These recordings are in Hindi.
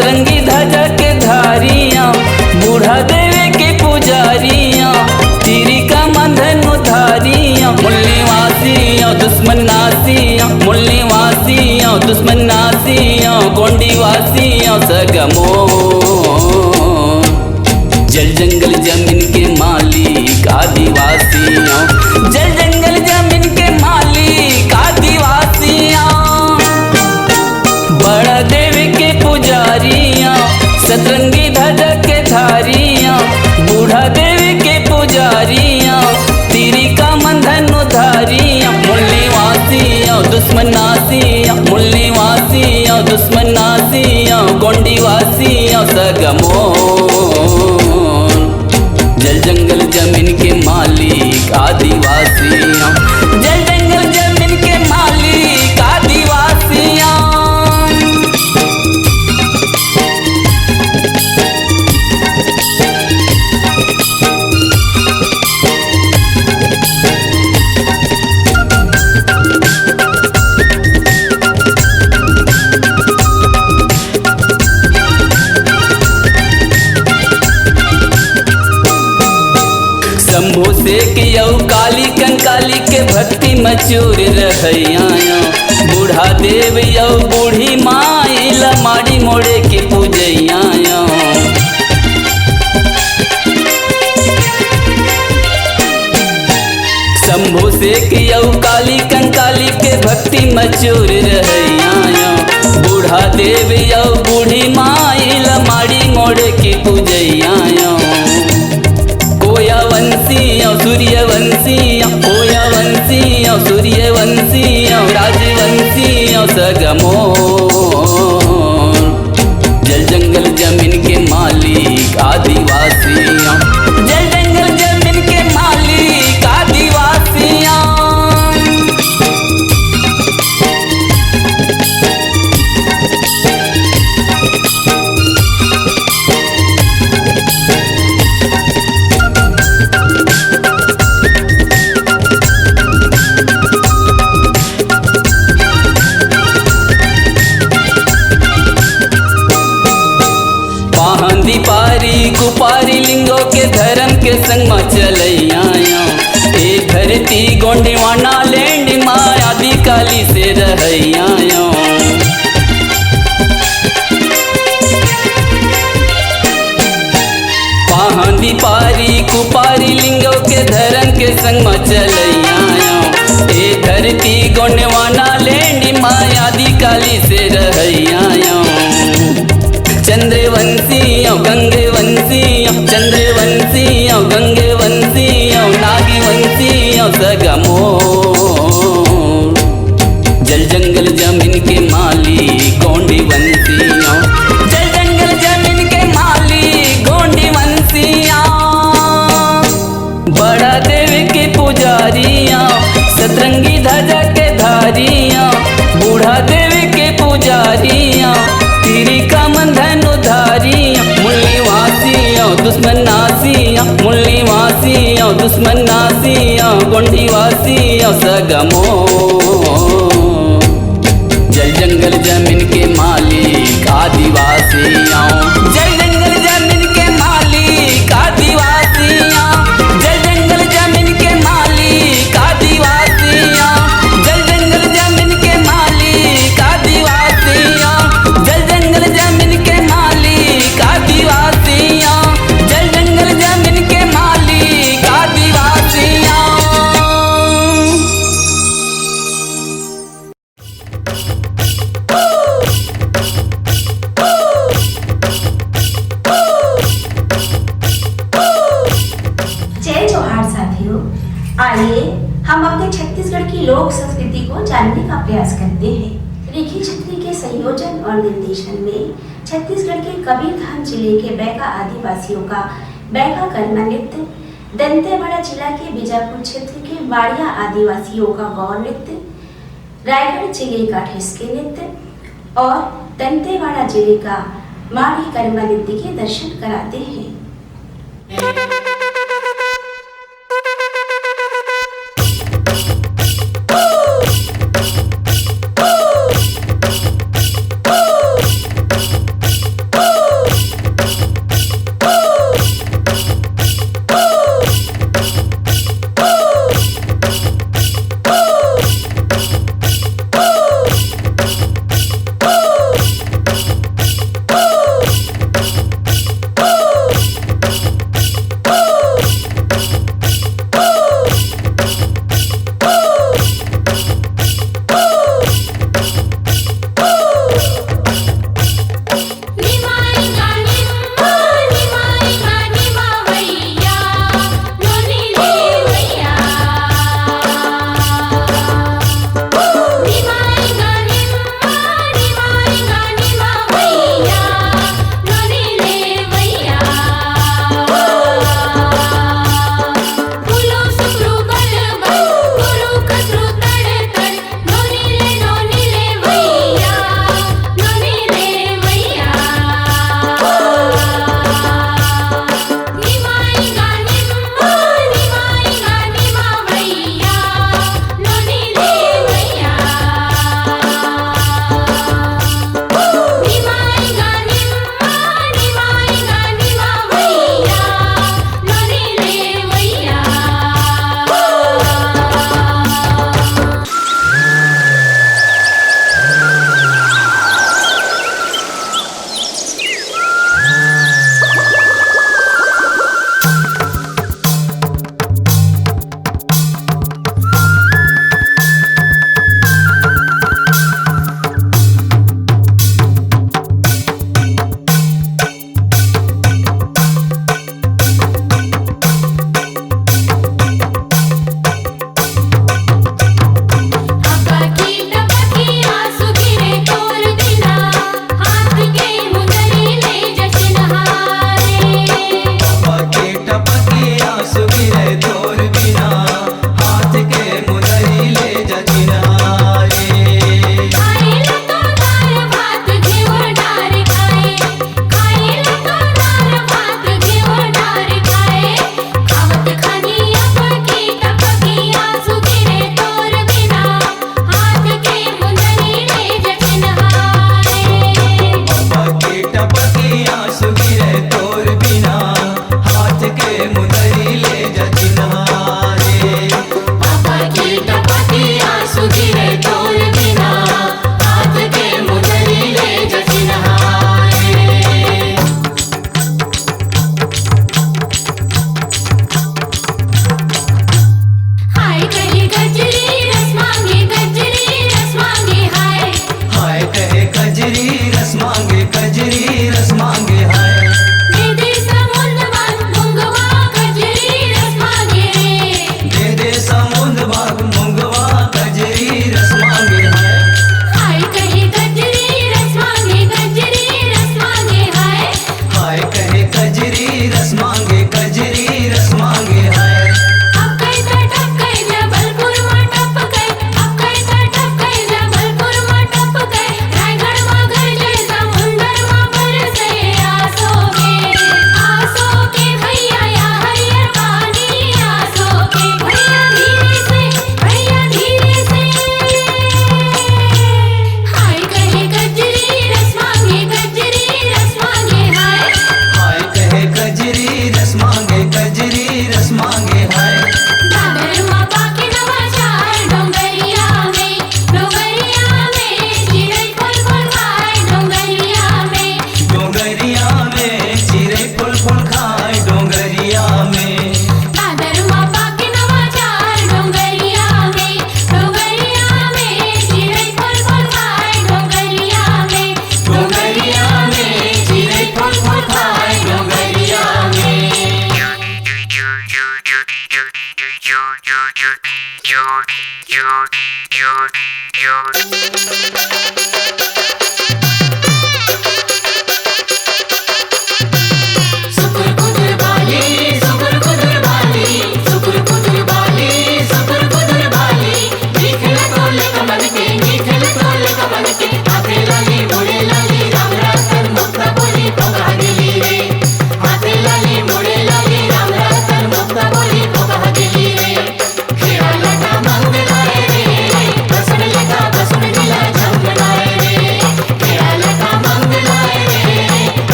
सतरंगी ध्वजा के धारियाँ, बूढ़ा देवे के पुजारियाँ, तीरी का धनु धारियाँ, मुरली वासियाँ दुश्मन नासियाँ, मुरली वासियाँ दुश्मन नासियाँ, गोंडी वासियाँ सगमो। जल जंगल जमीन के मालिक आदिवासियाँ, जल जंगल जमीन के मालिक आदिवासियाँ, बड़ा देवी के पुजारियाँ, सतरंगी ध्वजा के धारियाँ, बूढ़ा देवी के पुजारियाँ, तीरी का धनु धारियाँ, मुरली वासियाँ दुश्मन नासियाँ, मुरली वासियाँ दुश्मन नासियाँ, गोंडी वासियाँ सगमो। जल जंगल जमीन के मालिक आदिवासियाँ, जल जंगल जमीन के मालिक आदिवासियाँ। शंभु से कियो काली कंकाली के भक्ति मचूर रहैया, बूढ़ा देव यो बूढ़ी माई लमाड़ी मोड़े के पूजैया। शंभु से कियो काली कंकाली के भक्ति मचूर रहैया, बूढ़ा देव यो बूढ़ी माई लमाड़ी मोड़े के पूजैया। कोया वंशिया सूर्यवंशिया, कोया वंशिया सूर्यवंशिया, राजवंशिया सगमो। जल जंगल जमीन के मालिक आदिवासियाँ, जल जंगल जमीन के मालिक आदिवासियाँ। पारी कुपारी लिंगो के धर्म के संग में चलैया, ए धरती गोंडीवाना लैंड माया दी काली से रहैया। पाहंदी पारी कुपारी लिंगो के धर्म के संग में चलैया, ए धरती गोंडीवाना लैंड माया दी काली से रहैया। चंद्रवंशियों गंगवंशियों, चंद्रवंशियों गंगवंशियों, नागवंशियों सगमो। जल जंगल जमीन के मालिक गोंडी वंशियों, जल जंगल जमीन के मालिक गोंडी वंशियों। बड़ा देवी के पुजारियाँ, सतरंगी ध्वजा के धारियाँ, बूढ़ा देवी के पुजारियाँ, तीरी का धनु धारियाँ, मुरली वासियाँ दुश्मन नासियाँ, मुरली वासियाँ दुश्मन नासियाँ, गोंडी वासियाँ सगमो। जल जंगल जमीन के मालिक आदिवासियाँ, जल जंगल जमीन के मालिक आदिवासियाँ, जल जंगल जमीन के मालिक आदिवासियाँ, जल जंगल जमीन के मालिक आदिवासियाँ, जल जंगल जमीन के मालिक आदिवासियाँ, जल जंगल जमीन के मालिक आदिवासियाँ। जय जोहार साथियों, आइए हम अपने छत्तीसगढ़ की लोक संस्कृति को जानने का प्रयास करते हैं। रिखी छत्री के संयोजन और निर्देशन में छत्तीसगढ़ के कबीरधाम जिले के बैगा आदिवासियों का बैगा कर्मा नृत्य, दंतेवाड़ा जिला के बीजापुर क्षेत्र के वाड़िया आदिवासियों का गौर नृत्य, रायगढ़ जिले का ठिसके नृत्य और दंतेवाड़ा जिले का माड़ी कर्मा नृत्य के दर्शन कराते हैं।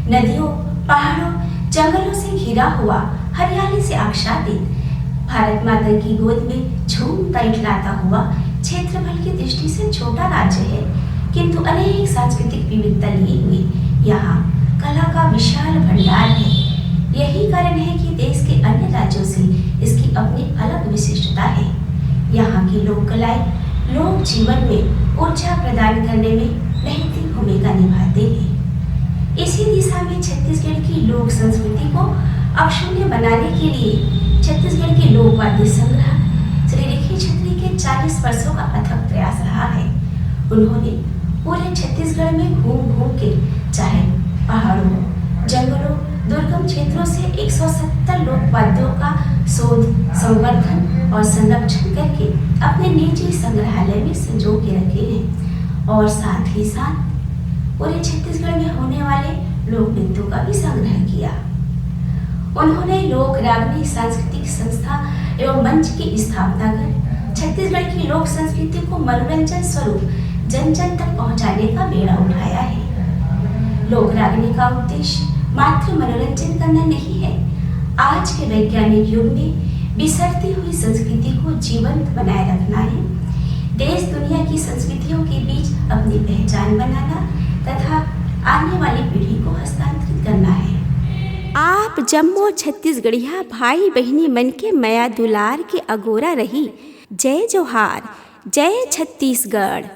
नदियों, पहाड़ों, जंगलों से घिरा हुआ, हरियाली से आच्छादित, भारत माता की गोद में झूमता इठलाता हुआ क्षेत्रफल की दृष्टि से छोटा राज्य है, किंतु अनेक सांस्कृतिक विविधता लिए हुए यहाँ कला का विशाल भंडार है। यही कारण है कि देश के अन्य राज्यों से इसकी अपनी अलग विशिष्टता है। यहाँ की लोक कलाएं लोक जीवन में ऊर्जा प्रदान करने में महत्वपूर्ण भूमिका निभाते हैं। इसी दिशा में छत्तीसगढ़ की लोक संस्कृति को अक्षुण्य बनाने के लिए छत्तीसगढ़ के लोक वाद्य संग्रह श्री रिखी छत्री के 40 वर्षों का अथक प्रयास रहा है। उन्होंने पूरे छत्तीसगढ़ में घूम घूम के, चाहे पहाड़ों, जंगलों, दुर्गम क्षेत्रों से 170 लोक वाद्यों का शोध, संवर्धन और संरक्षण करके अपने निजी संग्रहालय में संजो के रखे हैं और साथ ही साथ पूरे छत्तीसगढ़ में होने वाले लोक नृत्यों का भी संग्रह किया। उन्होंने लोक रागनी सांस्कृतिक संस्था एवं मंच की स्थापना कर छत्तीसगढ़ की लोक संस्कृति को मनोरंजन स्वरूप जन जन तक पहुंचाने का बेड़ा उठाया है। लोक रागनी का उद्देश्य मात्र मनोरंजन करना नहीं है, आज के वैज्ञानिक युग में बिसरती हुई संस्कृति को जीवंत बनाए रखना है, देश दुनिया की संस्कृतियों के बीच अपनी पहचान बनाना तथा आने वाली पीढ़ी को हस्तांतरित करना है। आप जम्मो छत्तीसगढ़िया भाई बहनी मन के मया दुलार के अगोरा रही। जय जोहार, जय छत्तीसगढ़।